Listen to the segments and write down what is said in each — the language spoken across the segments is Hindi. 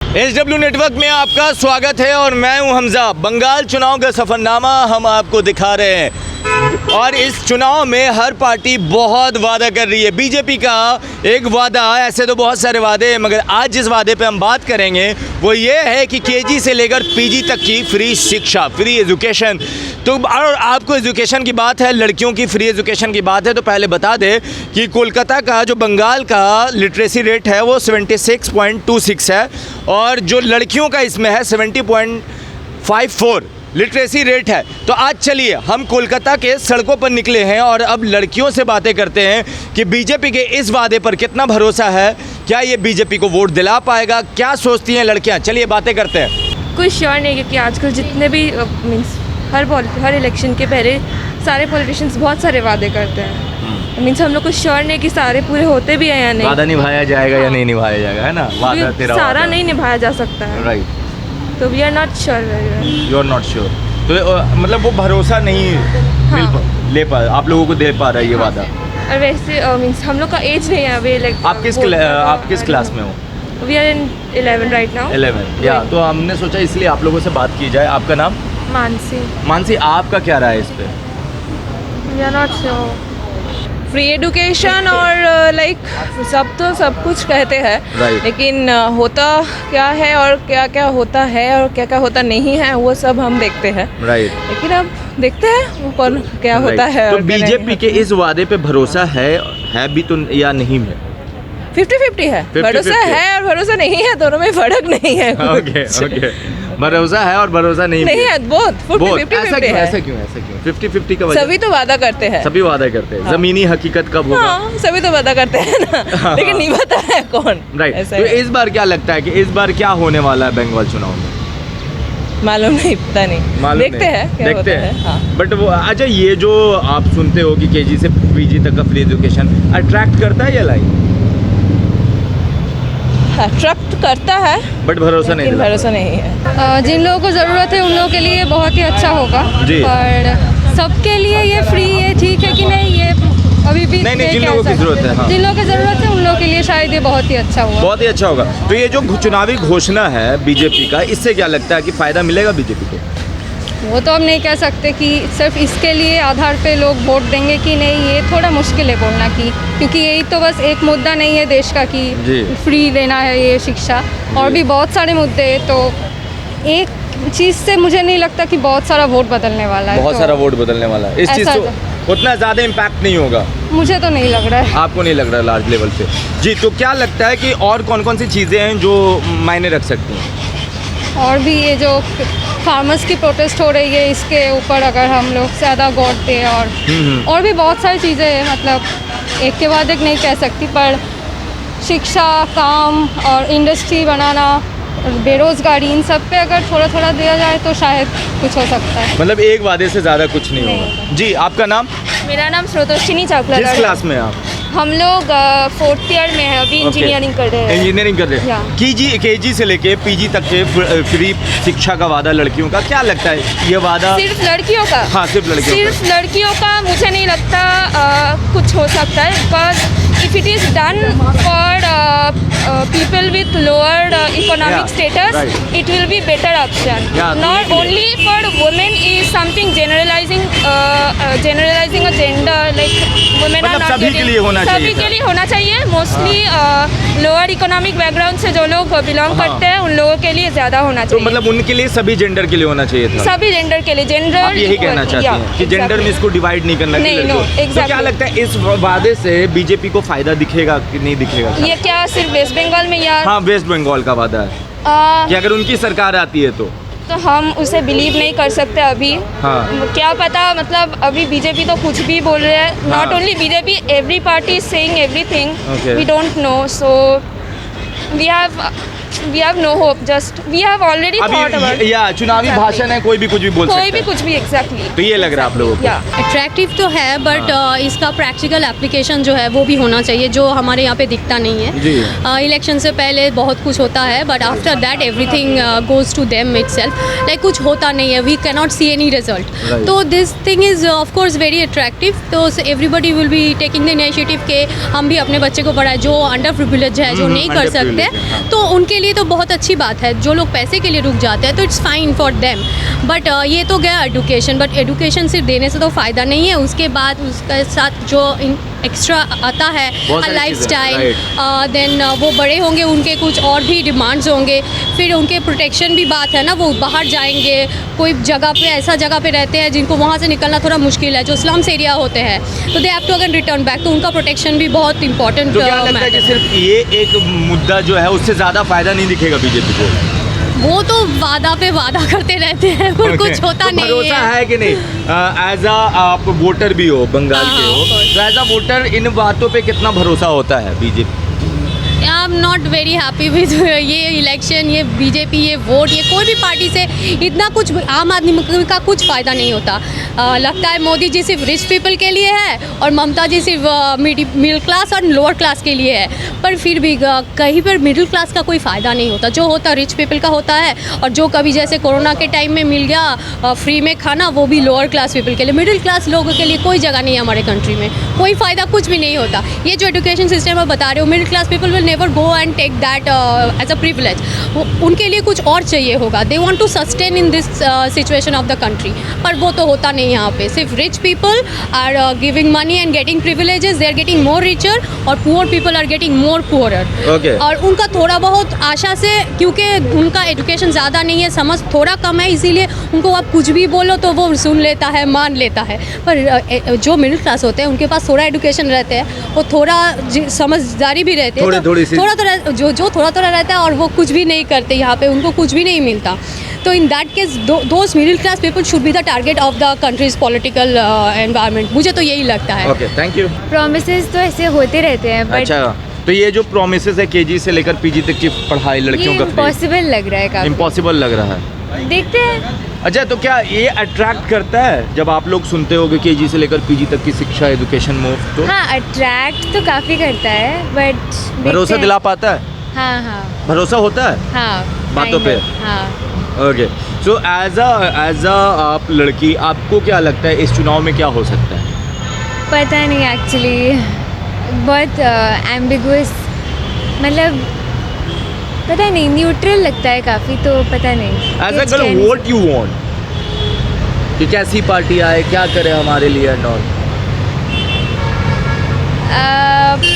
SW नेटवर्क में आपका स्वागत है और मैं हूं हमजा। बंगाल चुनाव का सफरनामा हम आपको दिखा रहे हैं और इस चुनाव में हर पार्टी बहुत वादा कर रही है। बीजेपी का एक वादा, ऐसे तो बहुत सारे वादे हैं मगर आज जिस वादे पे हम बात करेंगे वो ये है कि केजी से लेकर पीजी तक की फ्री शिक्षा, फ्री एजुकेशन। तो और आपको एजुकेशन की बात है, लड़कियों की फ्री एजुकेशन की बात है, तो पहले बता दें कि कोलकाता का जो बंगाल का लिटरेसी रेट है वो 76.26 है और जो लड़कियों का इसमें है 70.54 लिटरेसी रेट है। तो आज चलिए हम कोलकाता के सड़कों पर निकले हैं और अब लड़कियों से बातें करते हैं कि बीजेपी के इस वादे पर कितना भरोसा है, क्या ये बीजेपी को वोट दिला पाएगा, क्या सोचती हैं लड़कियां। चलिए बातें करते हैं। कुछ श्योर नहीं, क्योंकि आजकल जितने भी मीन्स हर इलेक्शन के पहले सारे पॉलिटिशियंस बहुत सारे वादे करते हैं। मीन्स हम लोग कुछ श्योर नहीं कि सारे पूरे होते भी हैं या नहीं, वादा निभाया जाएगा या नहीं निभाया जाएगा, है ना। वादा तेरा सारा वादा नहीं निभाया जा सकता है, राइट। तो we are not sure very well. You are not sure, तो मतलब वो भरोसा नहीं ले पा आप लोगों को दे पा रहा है ये वादा। और वैसे मीन्स हम लोग का एज नहीं है अभी, लाइक आप किस क्लास में हो? We are in 11 right now. 11 या तो हमने सोचा इसलिए आप लोगों से बात की जाए। आपका नाम? मानसी, आपका क्या राय है इस पे? We are not sure. Free education और लाइक सब कुछ कहते हैं, Right. लेकिन होता क्या है और क्या क्या होता है और क्या क्या होता नहीं है वो सब हम देखते हैं, राइट। लेकिन अब देखते हैं वो कौन क्या होता है। तो और क्या नहीं बीजेपी के इस वादे पे भरोसा है भी तो या नहीं है? 50-50 है। 50-50 भरोसा है और भरोसा नहीं है, दोनों में फर्क नहीं है। ओके भरोसा है और भरोसा नहीं है, बहुत 50-50 है। ऐसा क्यों 50-50 का वजह? सभी तो वादा करते हैं, सभी वादा करते हैं। जमीनी हकीकत कब होगा? हाँ, सभी तो वादा करते हैं ना, लेकिन नहीं पता है कौन। राइट। ऐसा तो है। इस बार क्या लगता है कि इस बार क्या होने वाला है बंगाल चुनाव में? मालूम नहीं, पता नहीं, मालूम देखते नहीं। हैं क्या देखते होता हैं है। हाँ। बट वो अच्छा, ये जो आप सुनते हो कि केजी से पीजी तक का फ्री एजुकेशन अट्रैक्ट करता है या लाइन? अट्रैक्ट करता है बट भरोसा नहीं लेकिन दिला भरोसा नहीं है। जिन लोगों को ज़रूरत है उन लोगों के लिए बहुत ही अच्छा होगा, जी। पर सबके लिए ये फ्री है, ठीक है कि नहीं, ये अभी भी नहीं, ये जिन कह लोगों की सकते ज़रूरत है, हाँ। जिन लोगों की ज़रूरत है उन लोगों के लिए शायद ये बहुत ही अच्छा हुआ। बहुत ही अच्छा होगा। तो ये जो चुनावी घोषणा है बीजेपी का, इससे क्या लगता है कि फायदा मिलेगा बीजेपी को? वो तो हम नहीं कह सकते कि सिर्फ इसके लिए आधार पे लोग वोट देंगे कि नहीं, ये थोड़ा मुश्किल है बोलना की, क्योंकि यही तो बस एक मुद्दा नहीं है देश का जी। कि फ्री देना है ये शिक्षा, और भी बहुत सारे मुद्दे हैं। तो एक चीज़ से मुझे नहीं लगता कि बहुत सारा वोट बदलने वाला है। बहुत तो सारा वोट बदलने वाला है। इस चीज़ ऐसा से उतना ज़्यादा इम्पैक्ट नहीं होगा, मुझे तो नहीं लग रहा है। आपको नहीं लग रहा लार्ज लेवल पे? जी। तो क्या लगता है कि और कौन कौन सी चीज़ें हैं जो मायने रख सकती हैं? और भी ये जो फार्मर्स की प्रोटेस्ट हो रही है, इसके ऊपर अगर हम लोग ज़्यादा गौर दें, और भी बहुत सारी चीज़ें हैं, मतलब एक के बाद एक नहीं कह सकती, पर शिक्षा, काम और इंडस्ट्री बनाना, बेरोज़गारी, इन सब पे अगर थोड़ा थोड़ा दिया जाए तो शायद कुछ हो सकता है। मतलब एक वादे से ज़्यादा कुछ नहीं होगा। जी। आपका नाम? मेरा नाम स्रोतोषिनी चाकला। किस क्लास में हैं आप? हम लोग 4th ईयर में हैं, अभी इंजीनियरिंग कर रहे हैं। इंजीनियरिंग कर रहे हैं। केजी से लेके पीजी तक के फ्री शिक्षा का वादा लड़कियों का, क्या लगता है ये वादा? सिर्फ लड़कियों का? हाँ, सिर्फ लड़कियों का मुझे नहीं लगता कुछ हो सकता है, because if it is done for people with lower economic status, it will be better option. Not only for women is something generalising a gender, like women are not सभी के लिए होना चाहिए। सभी के लिए होना चाहिए। मोस्टली लोअर इकोनॉमिक बैकग्राउंड से जो लोग बिलोंग करते हैं उन लोगों के लिए ज़्यादा होना तो चाहिए। मतलब उनके लिए सभी जेंडर के लिए होना चाहिए था? सभी जेंडर के लिए। जेंडर आप यही कहना चाहते हैं कि जेंडर में इसको डिवाइड नहीं करना चाहिए? नहीं, तो क्या लगता है इस वादे से बीजेपी को फायदा दिखेगा कि नहीं दिखेगा? ये क्या सिर्फ वेस्ट बंगाल में या? हाँ, वेस्ट बंगाल का वादा है कि अगर उनकी सरकार आती है तो हम उसे बिलीव नहीं कर सकते अभी। हाँ। क्या पता, मतलब अभी बीजेपी तो कुछ भी बोल रहे हैं। Not only BJP, every party is saying everything. We don't know, so we have no hope, just we have already thought about या चुनावी भाषण है, कोई भी कुछ भी बोल सकता है। कोई भी कुछ भी, एग्जैक्टली। तो ये लग रहा है आप लोगों को? अट्रैक्टिव तो है, बट इसका प्रैक्टिकल एप्लीकेशन जो है वो भी होना चाहिए, जो हमारे यहाँ पे दिखता नहीं है। जी। इलेक्शन से पहले बहुत कुछ होता है, but after that everything goes to them itself, like कुछ होता नहीं है, we can not see any result. तो this thing is of course very attractive. तो everybody will be taking the initiative के हम भी अपने बच्चे को पढ़ाएं, जो अंडर प्रिविलेज है, जो नहीं कर सकते, तो उनके के लिए तो बहुत अच्छी बात है, जो लोग पैसे के लिए रुक जाते हैं तो it's fine for them, but ये तो गया एडुकेशन, बट एडुकेशन सिर्फ देने से तो फ़ायदा नहीं है, उसके बाद उसके साथ जो एक्स्ट्रा आता है लाइफ स्टाइल, देन वो बड़े होंगे, उनके कुछ और भी डिमांड्स होंगे, फिर उनके प्रोटेक्शन भी बात है ना, वो बाहर जाएंगे, कोई जगह पे ऐसा जगह पे रहते हैं जिनको वहाँ से निकलना थोड़ा मुश्किल है, जो स्लम्स एरिया होते हैं, तो they have to again return back, तो उनका प्रोटेक्शन भी बहुत इंपॉर्टेंट। तो क्या लगता है कि सिर्फ ये एक मुद्दा जो है उससे ज़्यादा फायदा नहीं दिखेगा बीजेपी को? वो तो वादा पे वादा करते रहते हैं पर कुछ होता तो नहीं भरोसा है कि नहीं? एज आप वोटर भी हो, बंगाल के हो, तो एज अ वोटर इन बातों पे कितना भरोसा होता है BJP? I am not very happy with ये इलेक्शन, ये बीजेपी, ये वोट, ये कोई भी पार्टी से इतना कुछ आम आदमी का कुछ फ़ायदा नहीं होता। लगता है मोदी जी सिर्फ रिच पीपल के लिए है और ममता जी सिर्फ मिडिल क्लास और लोअर क्लास के लिए है, पर फिर भी कहीं पर मिडिल क्लास का कोई फ़ायदा नहीं होता, जो होता रिच पीपल का होता है, और जो कभी जैसे कोरोना के टाइम में मिल गया फ्री में खाना, वो भी लोअर क्लास पीपल के लिए, मिडिल क्लास लोगों के लिए कोई जगह नहीं है हमारे कंट्री में, कोई फ़ायदा कुछ भी नहीं होता। ये जो एजुकेशन सिस्टम आप बता रहे हो, middle class people will never go and take that as a privilege, उनके लिए कुछ और चाहिए होगा, they want to sustain in this situation of the country, पर वो तो होता नहीं यहाँ पे, सिर्फ rich people are giving money and getting privileges, they are getting more richer और poor people are getting more poorer. और उनका थोड़ा बहुत आशा से, क्योंकि उनका एजुकेशन ज़्यादा नहीं है, समझ थोड़ा कम है, इसीलिए उनको आप कुछ भी बोलो तो वो सुन लेता है, मान लेता है, पर जो मिडिल क्लास होते हैं उनके पास थोड़ा एजुकेशन रहते हैं, वो थोड़ा समझदारी भी रहते हैं, थोड़ा जो थोड़ा रहता है और वो कुछ भी नहीं करते, यहाँ पे उनको कुछ भी नहीं मिलता, तो in that case those middle class people should be the target of the countries political environment, मुझे तो यही लगता है। Okay, thank you. प्रोमिसेस तो ऐसे होते रहते हैं, बट अच्छा, तो ये जो प्रोमिसेस है केजी से लेकर पीजी तक की पढ़ाई लड़कियों का इम्पॉसिबल लग रहा है, काफी इम्पॉसिबल लग रहा है, देखते हैं। अच्छा, तो क्या ये अट्रैक्ट करता है जब आप लोग सुनते हो कि केजी से लेकर पीजी तक की शिक्षा, एजुकेशन मुफ्त? तो हाँ, अट्रैक्ट तो काफ़ी करता है, बट भरोसा दिला पाता है? हाँ, भरोसा होता है हाँ, बातों पे? हाँ। ओके, सो एज अ आप लड़की, आपको क्या लगता है इस चुनाव में क्या हो सकता है? पता नहीं एक्चुअली, बहुत एम्बिगुअस, मतलब पता नहीं, न्यूट्रल लगता है काफ़ी, तो पता नहीं। As a girl, what you want कि कैसी पार्टी आए, क्या करे हमारे लिए एंड ऑल?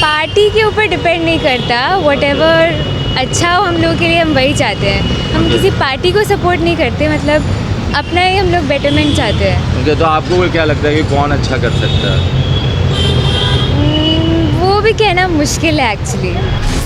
पार्टी के ऊपर डिपेंड नहीं करता, व्हाटएवर अच्छा हो हम लोग के लिए, हम वही चाहते हैं, हम किसी पार्टी को सपोर्ट नहीं करते, मतलब अपना ही हम लोग बेटरमेंट चाहते हैं। ओके, तो आपको क्या लगता है कि कौन अच्छा कर सकता है? वो भी कहना मुश्किल है एक्चुअली।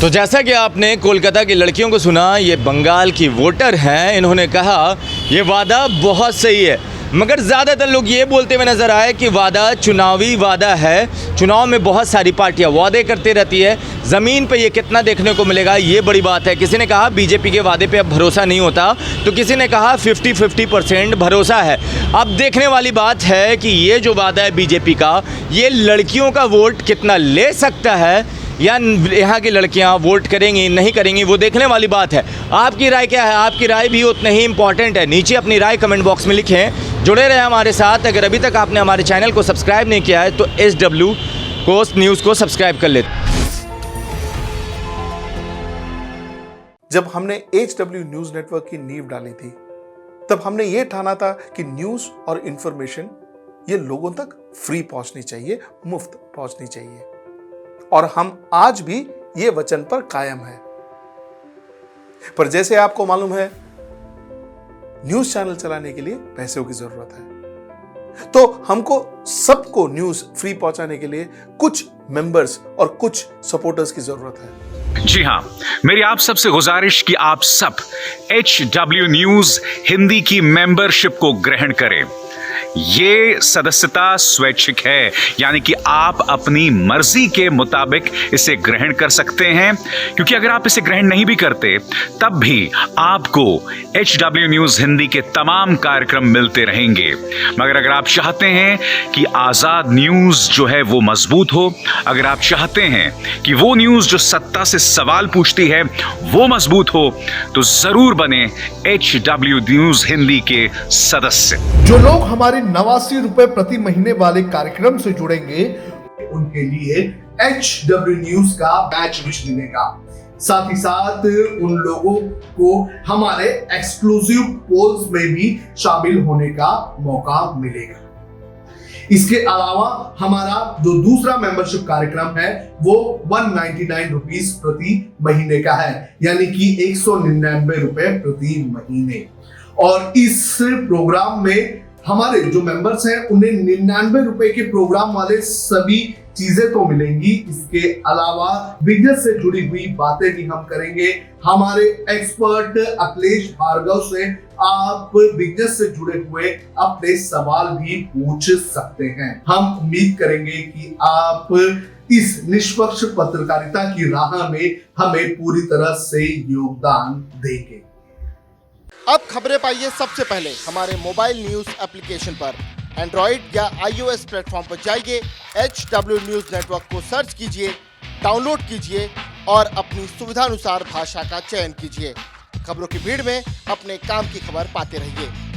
तो जैसा कि आपने कोलकाता की लड़कियों को सुना, ये बंगाल की वोटर हैं, इन्होंने कहा ये वादा बहुत सही है, मगर ज़्यादातर लोग ये बोलते हुए नज़र आए कि वादा चुनावी वादा है, चुनाव में बहुत सारी पार्टियां वादे करती रहती है, ज़मीन पे ये कितना देखने को मिलेगा ये बड़ी बात है। किसी ने कहा बीजेपी के वादे पे अब भरोसा नहीं होता, तो किसी ने कहा 50-50% भरोसा है। अब देखने वाली बात है कि ये जो वादा है बीजेपी का, ये लड़कियों का वोट कितना ले सकता है, या यहाँ की लड़कियाँ वोट करेंगी नहीं करेंगी, वो देखने वाली बात है। आपकी राय क्या है? आपकी राय भी उतनी ही इम्पॉर्टेंट है। नीचे अपनी राय कमेंट बॉक्स में लिखें। जुड़े रहे हमारे साथ। अगर अभी तक आपने हमारे चैनल को सब्सक्राइब नहीं किया है तो SW कोस्ट न्यूज़ को सब्सक्राइब कर लेते। जब हमने HW न्यूज़ नेटवर्क की नींव डाली थी, तब हमने ये ठाना था कि न्यूज़ और इंफॉर्मेशन ये लोगों तक फ्री पहुंचनी चाहिए, मुफ्त पहुंचनी चाहिए, और हम आज भी ये वचन पर कायम हैं। पर जैसे आपको मालूम है, न्यूज़ चैनल चलाने के लिए पैसों की जरूरत है, तो हमको सबको न्यूज़ फ्री पहुंचाने के लिए कुछ मेंबर्स और कुछ सपोर्टर्स की जरूरत है। जी हाँ, मेरी आप सबसे गुजारिश कि आप सब HW न्यूज़ हिंदी की मेंबरशिप को ग्रहण करें। ये सदस्यता स्वैच्छिक है, यानी कि आप अपनी मर्जी के मुताबिक इसे ग्रहण कर सकते हैं, क्योंकि अगर आप इसे ग्रहण नहीं भी करते तब भी आपको HW न्यूज़ हिंदी के तमाम कार्यक्रम मिलते रहेंगे। मगर अगर आप चाहते हैं कि आज़ाद न्यूज़ जो है वो मजबूत हो, अगर आप चाहते हैं कि वो न्यूज़ जो सत्ता से सवाल पूछती है वो मजबूत हो, तो जरूर बने HW न्यूज़ हिंदी के सदस्य। जो लोग हमारे 89 रुपए प्रति महीने वाले कार्यक्रम से जुड़ेंगे, उनके लिए HW न्यूज़ का बैच विश मिलेगा। साथ ही साथ उन लोगों को हमारे एक्सक्लूसिव पोल्स में भी शामिल होने का मौका मिलेगा। इसके अलावा हमारा जो दूसरा मेंबरशिप कार्यक्रम है वो 199 रुपीस प्रति महीने का है, यानी कि 199 रुपए प्रति महीने। और इस प्रोग्राम में हमारे जो मेंबर्स हैं उन्हें 99 रुपए के प्रोग्राम वाले सभी चीजें तो मिलेंगी। इसके अलावा बिजनेस से जुड़ी हुई बातें भी हम करेंगे। हमारे एक्सपर्ट अखिलेश भार्गव से आप बिजनेस से जुड़े हुए अपने सवाल भी पूछ सकते हैं। हम उम्मीद करेंगे कि आप इस निष्पक्ष पत्रकारिता की राह में हमें पूरी तरह से योगदान देंगे। अब खबरें पाइए सबसे पहले हमारे मोबाइल न्यूज एप्लीकेशन पर। एंड्रॉइड या iOS प्लेटफॉर्म पर जाइए, HW न्यूज नेटवर्क को सर्च कीजिए, डाउनलोड कीजिए और अपनी सुविधानुसार भाषा का चयन कीजिए। खबरों की भीड़ में अपने काम की खबर पाते रहिए।